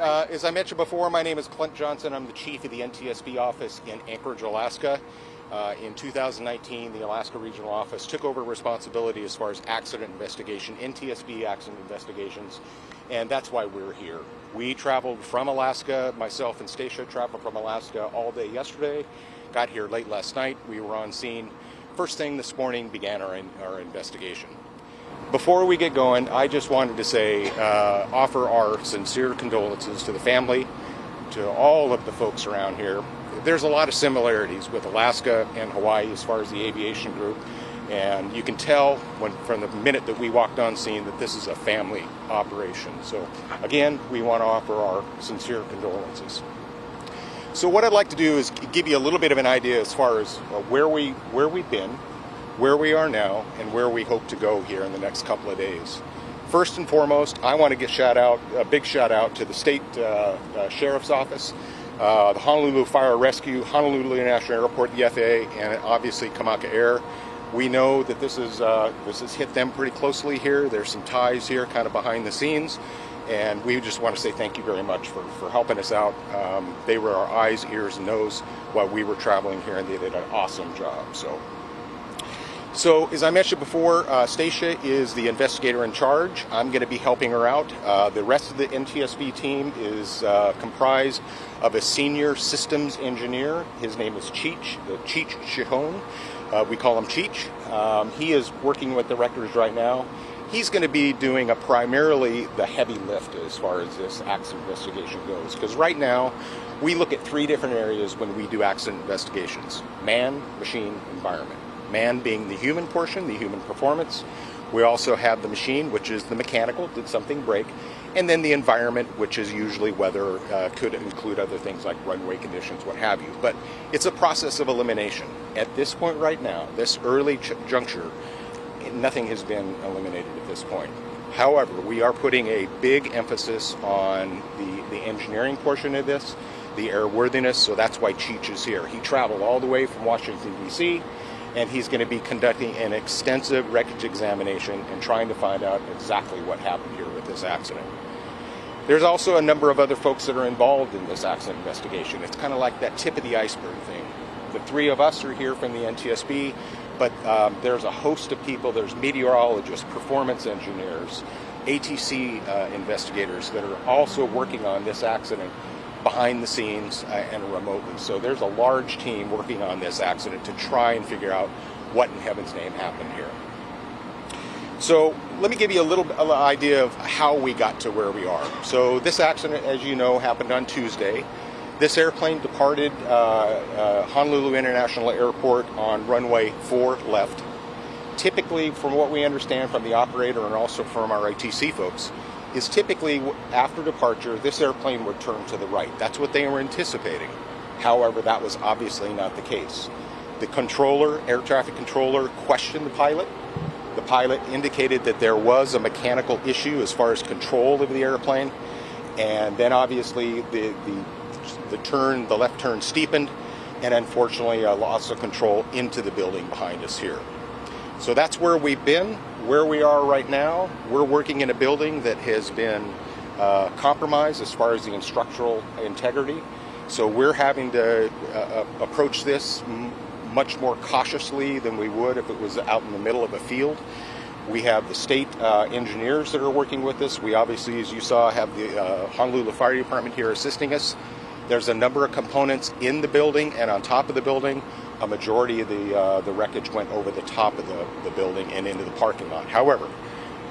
As I mentioned before, my name is Clint Johnson. I'm the chief of the NTSB office in Anchorage, Alaska. In 2019, the Alaska Regional Office took over responsibility as far as accident investigation, NTSB accident investigations, and that's why we're here. We traveled from Alaska, myself and Stacia traveled from Alaska all day yesterday, got here late last night. We were on scene. First thing this morning began our investigation. Before we get going, I just wanted to say, offer our sincere condolences to the family, to all of the folks around here. There's a lot of similarities with Alaska and Hawaii as far as the aviation group, and you can tell from the minute that we walked on scene that this is a family operation. So again, we want to offer our sincere condolences. So what I'd like to do is give you a little bit of an idea as far as where we've been, where we are now, and where we hope to go here in the next couple of days. First and foremost, I want to give a big shout out to the state sheriff's office, the Honolulu Fire Rescue, Honolulu International Airport, the FAA, and obviously Kamaka Air. We know that this has hit them pretty closely here. There's some ties here kind of behind the scenes, and we just want to say thank you very much for helping us out. They were our eyes, ears, and nose while we were traveling here, and they did an awesome job. So as I mentioned before, Stacia is the investigator in charge. I'm going to be helping her out. The rest of the NTSB team is comprised of a senior systems engineer. His name is Cheech Chihone. We call him Cheech. He is working with the records right now. He's going to be doing primarily the heavy lift as far as this accident investigation goes. Because right now, we look at three different areas when we do accident investigations: man, machine, environment. Man being the human portion, the human performance. We also have the machine, which is the mechanical, did something break, and then the environment, which is usually weather, could include other things like runway conditions, what have you. But it's a process of elimination. At this point right now, this early juncture, nothing has been eliminated at this point. However, we are putting a big emphasis on the engineering portion of this, the airworthiness, so that's why Cheech is here. He traveled all the way from Washington, D.C., and he's going to be conducting an extensive wreckage examination and trying to find out exactly what happened here with this accident. There's also a number of other folks that are involved in this accident investigation. It's kind of like that tip of the iceberg thing. The three of us are here from the NTSB, but there's a host of people. There's meteorologists, performance engineers, ATC investigators that are also working on this accident behind the scenes and remotely. So there's a large team working on this accident to try and figure out what in heaven's name happened here. So let me give you a little idea of how we got to where we are. So this accident, as you know, happened on Tuesday. This airplane departed Honolulu International Airport on runway 4 left. Typically, from what we understand from the operator and also from our ATC folks, is typically after departure, this airplane would turn to the right. That's what they were anticipating. However, that was obviously not the case. The controller, air traffic controller, questioned the pilot. The pilot indicated that there was a mechanical issue as far as control of the airplane. And then obviously the left turn steepened, and unfortunately loss of control into the building behind us here. So that's where we've been. Where we are right now, we're working in a building that has been compromised as far as the structural integrity. So we're having to approach this much more cautiously than we would if it was out in the middle of a field. We have the state engineers that are working with us. We obviously, as you saw, have the Honolulu Fire Department here assisting us. There's a number of components in the building and on top of the building. A majority of the wreckage went over the top of the building and into the parking lot. However,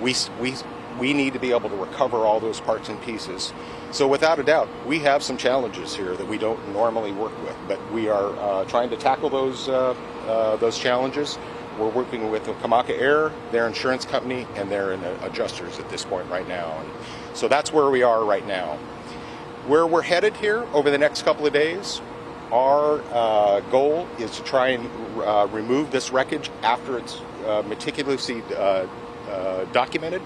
we need to be able to recover all those parts and pieces. So without a doubt, we have some challenges here that we don't normally work with, but we are trying to tackle those challenges. We're working with Kamaka Air, their insurance company, and their adjusters at this point right now. And so that's where we are right now. Where we're headed here over the next couple of days, our goal is to try and remove this wreckage after it's meticulously documented.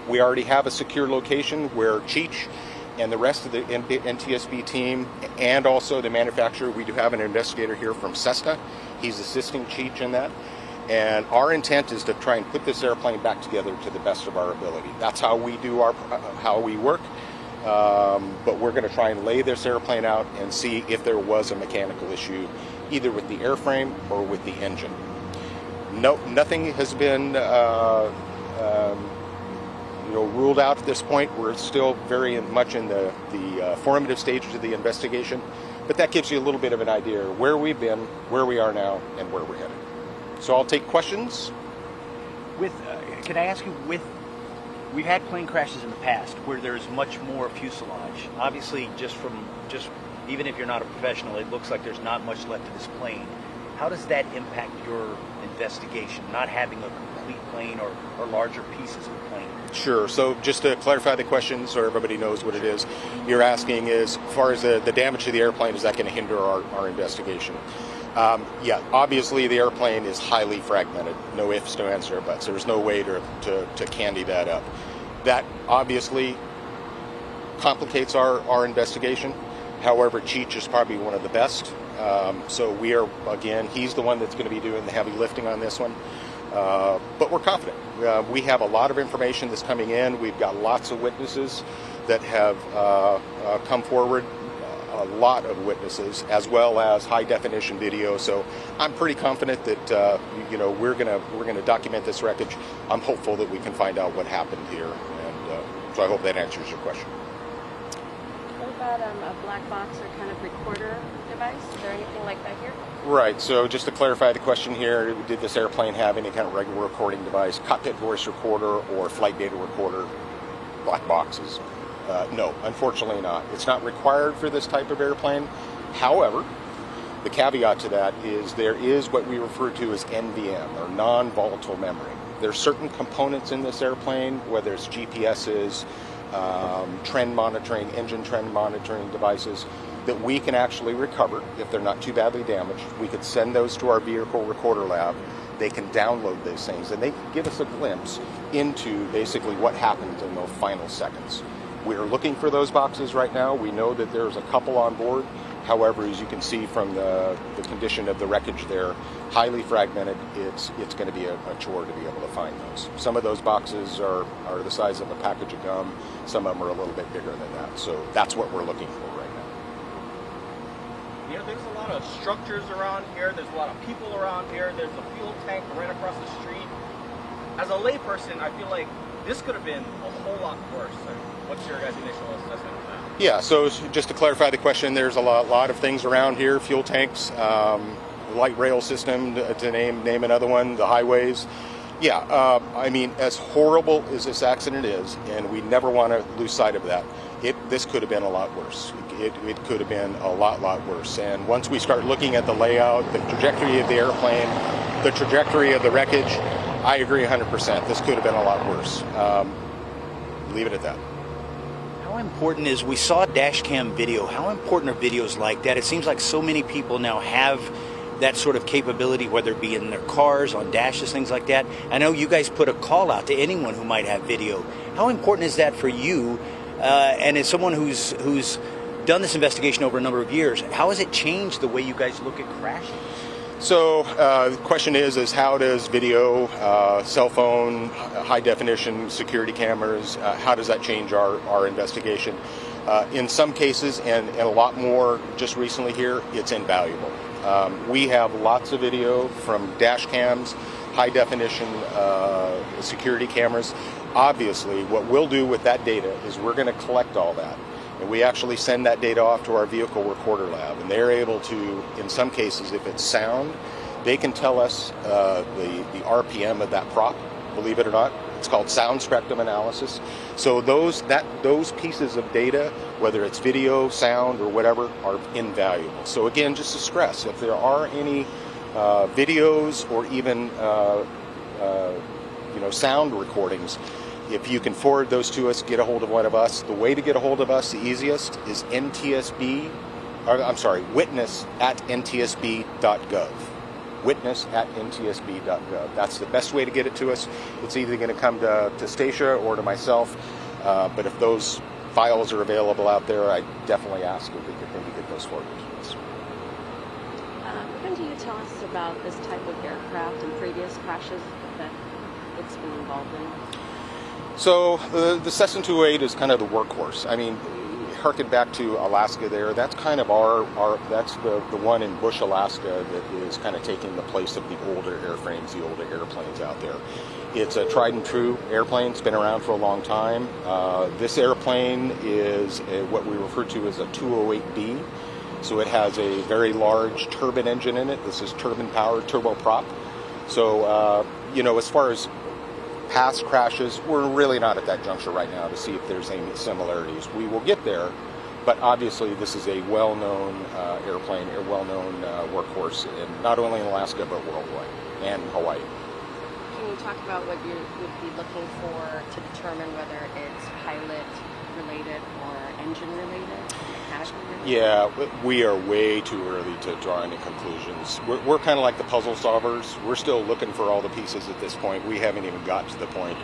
We already have a secure location where Cheech and the rest of the NTSB team and also the manufacturer, we do have an investigator here from Cessna. He's assisting Cheech in that. And our intent is to try and put this airplane back together to the best of our ability. That's how we do how we work. but we're going to try and lay this airplane out and see if there was a mechanical issue, either with the airframe or with the engine. No, nothing has been ruled out at this point. We're still very much in the formative stages of the investigation, but that gives you a little bit of an idea of where we've been, where we are now, and where we're headed. So I'll take questions. Can I ask you, we've had plane crashes in the past where there's much more fuselage. Obviously, just even if you're not a professional, it looks like there's not much left of this plane. How does that impact your investigation, not having a complete plane or larger pieces of the plane? Sure. So just to clarify the question so everybody knows what it is, you're asking is, as far as the damage to the airplane, is that going to hinder our investigation? Yeah, obviously the airplane is highly fragmented. No ifs, no ands, no buts. There's no way to candy that up. That obviously complicates our investigation. However, Cheech is probably one of the best. So we are, again, he's the one that's going to be doing the heavy lifting on this one. But we're confident. We have a lot of information that's coming in. We've got lots of witnesses that have come forward, a lot of witnesses, as well as high definition video. So I'm pretty confident that we're gonna document this wreckage. I'm hopeful that we can find out what happened here, and so I hope that answers your question. What about a black box or kind of recorder device? Is there anything like that here? Right, so just to clarify the question here, did this airplane have any kind of regular recording device, cockpit voice recorder or flight data recorder, black boxes? No, unfortunately not. It's not required for this type of airplane. However, the caveat to that is there is what we refer to as NVM, or non-volatile memory. There's certain components in this airplane, whether it's GPSs, trend monitoring, engine trend monitoring devices, that we can actually recover if they're not too badly damaged. We could send those to our vehicle recorder lab. They can download those things, and they can give us a glimpse into basically what happened in those final seconds. We're looking for those boxes right now. We know that there's a couple on board. However, as you can see from the condition of the wreckage there, highly fragmented, it's going to be a chore to be able to find those. Some of those boxes are the size of a package of gum. Some of them are a little bit bigger than that. So that's what we're looking for right now. There's a lot of structures around here. There's a lot of people around here. There's a fuel tank right across the street. As a layperson, I feel like this could have been a whole lot worse. What's your guys' initial assessment of that? Yeah, so just to clarify the question, there's a lot of things around here, fuel tanks, light rail system, to name another one, the highways. Yeah, I mean, as horrible as this accident is, and we never want to lose sight of that, this could have been a lot worse. It could have been a lot worse. And once we start looking at the layout, the trajectory of the airplane, the trajectory of the wreckage, I agree 100%. This could have been a lot worse. Leave it at that. How important is, we saw dash cam video, how important are videos like that? It seems like so many people now have that sort of capability, whether it be in their cars, on dashes, things like that. I know you guys put a call out to anyone who might have video. How important is that for you? And as someone who's done this investigation over a number of years, how has it changed the way you guys look at crashes? So the question is how does video, cell phone, high definition security cameras, how does that change our investigation? In some cases, and a lot more just recently here, it's invaluable. We have lots of video from dash cams, high definition security cameras. Obviously, what we'll do with that data is we're going to collect all that. And we actually send that data off to our vehicle recorder lab, and they're able to, in some cases, if it's sound, they can tell us the RPM of that prop, believe it or not. It's called sound spectrum analysis. So those pieces of data, whether it's video, sound, or whatever, are invaluable. So again, just to stress, if there are any videos or even sound recordings, if you can forward those to us, get a hold of one of us. The way to get a hold of us, the easiest, is witness@ntsb.gov. Witness@ntsb.gov. That's the best way to get it to us. It's either going to come to Stacia or to myself. But if those files are available out there, I definitely ask if we could maybe get those forwarded to us. What can you tell us about this type of aircraft and previous crashes that it's been involved in? So the Cessna 208 is kind of the workhorse. I mean, harken back to Alaska there, that's kind of that's the one in Bush, Alaska that is kind of taking the place of the older airframes, the older airplanes out there. It's a tried and true airplane. It's been around for a long time. This airplane is what we refer to as a 208B. So it has a very large turbine engine in it. This is turbine-powered turboprop. So, as far as past crashes, we're really not at that juncture right now to see if there's any similarities. We will get there, but obviously this is a well-known airplane, a well-known workhorse, not only in Alaska but worldwide, and Hawaii. Can you talk about what you would be looking for to determine whether it's pilot-related or engine-related, mechanical-related? Yeah, we are way too early to draw any conclusions. We're kind of like the puzzle solvers. We're still looking for all the pieces at this point. We haven't even got to the point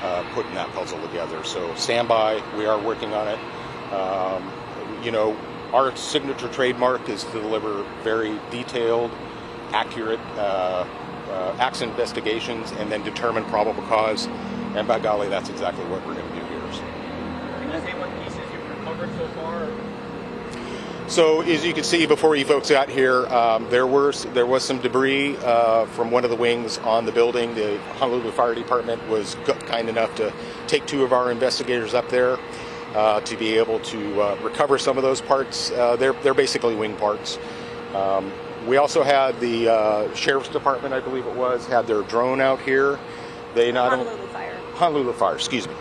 of putting that puzzle together. So stand by. We are working on it. Our signature trademark is to deliver very detailed, accurate accident investigations and then determine probable cause. And by golly, that's exactly what we're going to do here. Can you say what pieces you've recovered so far? So as you can see before you folks got here, there was some debris from one of the wings on the building. The Honolulu Fire Department was kind enough to take 2 of our investigators up there to be able to recover some of those parts. They're basically wing parts. We also had the Sheriff's Department, I believe it was, had their drone out here. They not Honolulu Fire.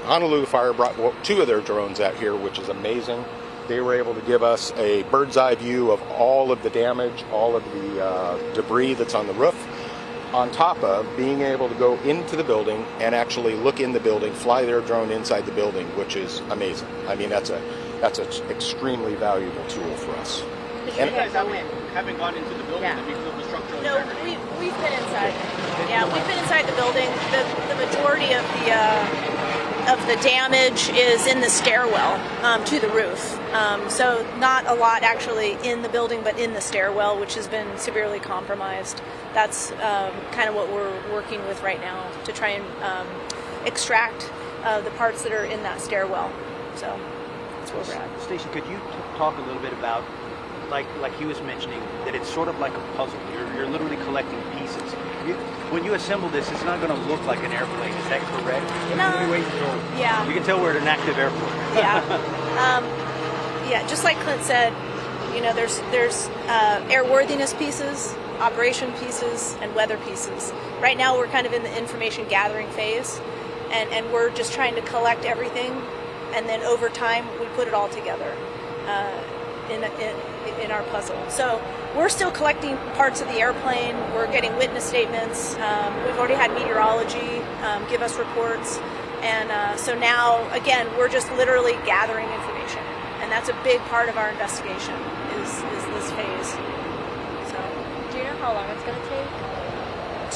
Honolulu Fire brought 2 of their drones out here, which is amazing. They were able to give us a bird's eye view of all of the damage, all of the debris that's on the roof, on top of being able to go into the building and actually look in the building, fly their drone inside the building, which is amazing. I mean, that's an extremely valuable tool for us. And you guys haven't gone into the building Yeah. to be the structural No, integrity? we've been inside. Yeah, we've been inside the building. The majority of the damage is in the stairwell to the roof. So not a lot actually in the building, but in the stairwell, which has been severely compromised. That's kind of what we're working with right now to try and extract the parts that are in that stairwell. So that's where we're at. Stacy, could you talk a little bit about, like he was mentioning, that it's sort of like a puzzle. You're literally collecting pieces. When you assemble this, it's not going to look like an airplane. Is that correct? No. Yeah. You can tell we're at an active airport. Yeah. Just like Clint said, there's airworthiness pieces, operation pieces, and weather pieces. Right now we're kind of in the information gathering phase, and we're just trying to collect everything, and then over time we put it all together in our puzzle. So we're still collecting parts of the airplane. We're getting witness statements. We've already had meteorology give us reports. And so now, again, we're just literally gathering information. And that's a big part of our investigation is this phase. So, Do you know how long it's going to take?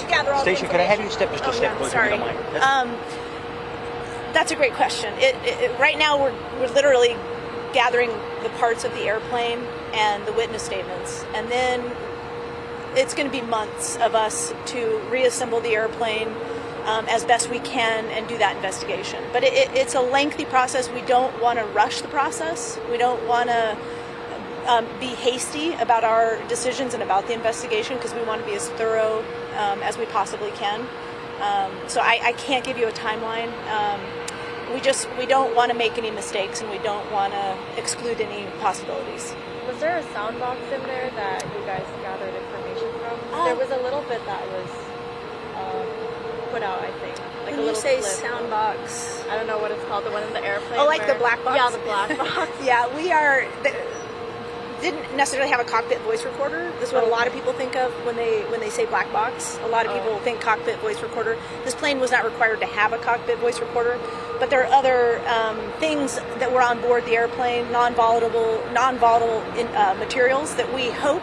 to gather all Stacia, the could I have you information. step just a step closer to the mic? That's a great question. Right now, we're literally gathering the parts of the airplane and the witness statements, and then it's going to be months of us to reassemble the airplane as best we can and do that investigation. But it's a lengthy process. We don't want to rush the process. We don't want to be hasty about our decisions and about the investigation, because we want to be as thorough as we possibly can. So I can't give you a timeline. We don't want to make any mistakes, and we don't want to exclude any possibilities. Was there a sound box in there that you guys gathered information from? There was a little bit that was put out, I think. Like When a you little say clip. sound box, I don't know what it's called, the one in the airplane. oh, like where- the black box? Yeah, the black box. Yeah, didn't necessarily have a cockpit voice recorder. This is what a lot of people think of when they say black box. A lot of people think cockpit voice recorder. This plane was not required to have a cockpit voice recorder, but there are other things that were on board the airplane, non-volatile materials that we hope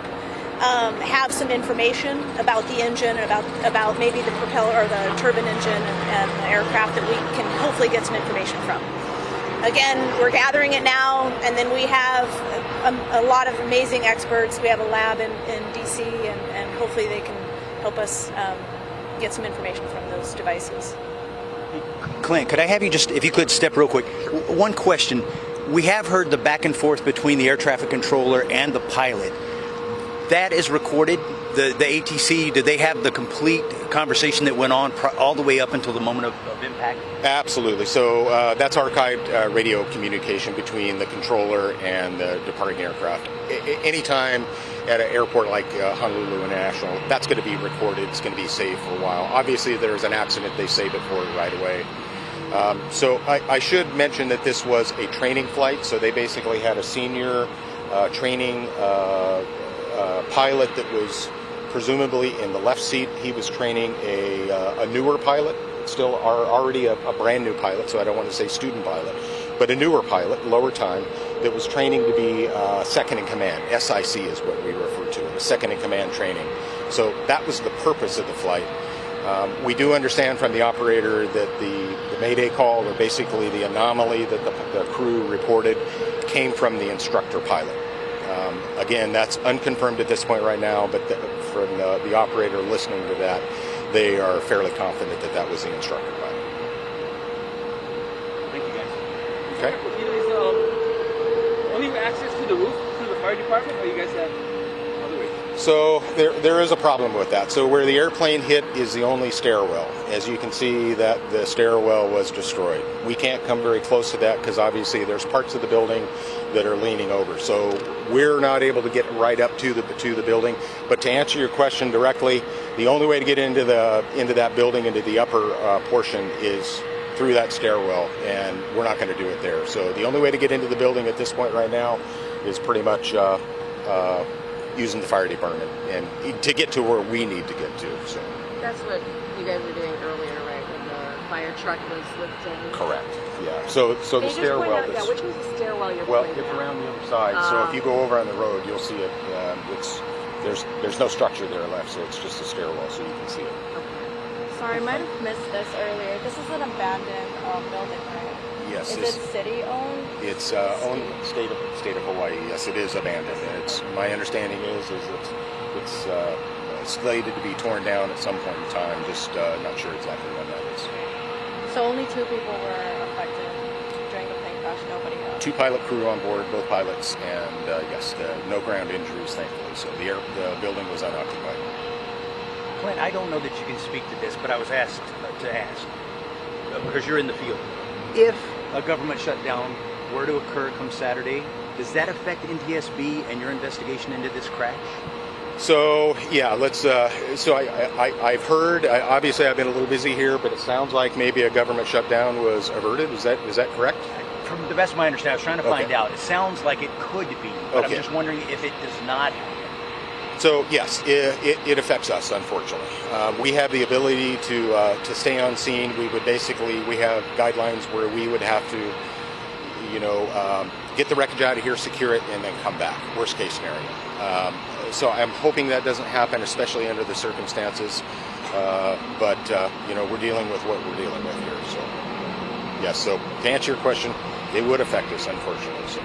have some information about the engine, about maybe the propeller or the turbine engine and the aircraft that we can hopefully get some information from. Again, we're gathering it now, and then we have a lot of amazing experts. We have a lab in DC, and hopefully they can help us get some information from those devices. Clint, could I have you just, if you could step real quick, one question. We have heard the back and forth between the air traffic controller and the pilot. That is recorded. The ATC, did they have the complete conversation that went on all the way up until the moment of impact? Absolutely. So that's archived radio communication between the controller and the departing aircraft. Anytime at an airport like Honolulu International, that's going to be recorded. It's going to be saved for a while. Obviously, if there's an accident, they save it for it right away. So I should mention that this was a training flight. So they basically had a senior training pilot that was presumably in the left seat. He was training a newer pilot, still already a brand new pilot, so I don't want to say student pilot, but a newer pilot, lower time, that was training to be second in command. SIC is what we refer to it, second in command training. So that was the purpose of the flight. We do understand from the operator that the Mayday call, or basically the anomaly that the crew reported, came from the instructor pilot. Again, that's unconfirmed at this point right now, but from the operator listening to that, they are fairly confident that that was the instructor pilot. Thank you, guys. Okay. Is only access to the roof through the fire department, or you guys have other ways? So there is a problem with that. So where the airplane hit is the only stairwell. As you can see, that the stairwell was destroyed. We can't come very close to that because obviously there's parts of the building that are leaning over. So we're not able to get right up to the building. But to answer your question directly, the only way to get into that building, into the upper portion, is through that stairwell, and we're not going to do it there. So the only way to get into the building at this point right now is pretty much using the fire department and to get to where we need to get to. So That's what you guys were doing earlier, right? When the fire truck was lifting. correct. Yeah. So the Can you just stairwell. point out, which was the stairwell you're Well, pointing it's at? around the other side. So if you go over on the road, you'll see it. There's no structure there left, so it's just a stairwell, so you can see it. Sorry, I might have missed this earlier. This is an abandoned building, right? Yes. Is it city owned? It's owned state of Hawaii. Yes, it is abandoned. And it's my understanding is it's slated to be torn down at some point in time. Just not sure exactly when that is. So only 2 people were affected during the plane crash. Nobody else. 2 pilot crew on board, both pilots, and yes, no ground injuries, thankfully. So the building was unoccupied. Clint, I don't know that you can speak to this, but I was asked to ask, because you're in the field. If a government shutdown were to occur come Saturday, does that affect NTSB and your investigation into this crash? So yeah, let's. So I've heard. Obviously, I've been a little busy here, but it sounds like maybe a government shutdown was averted. Is that correct? From the best of my understanding, I was trying to find Okay. out. It sounds like it could be, but I'm Okay. just wondering if it does not. So yes, it affects us. Unfortunately, we have the ability to stay on scene. We have guidelines where we would have to, get the wreckage out of here, secure it, and then come back. Worst case scenario. So I'm hoping that doesn't happen, especially under the circumstances. But we're dealing with what we're dealing with here. So yes. So to answer your question, it would affect us, unfortunately. So.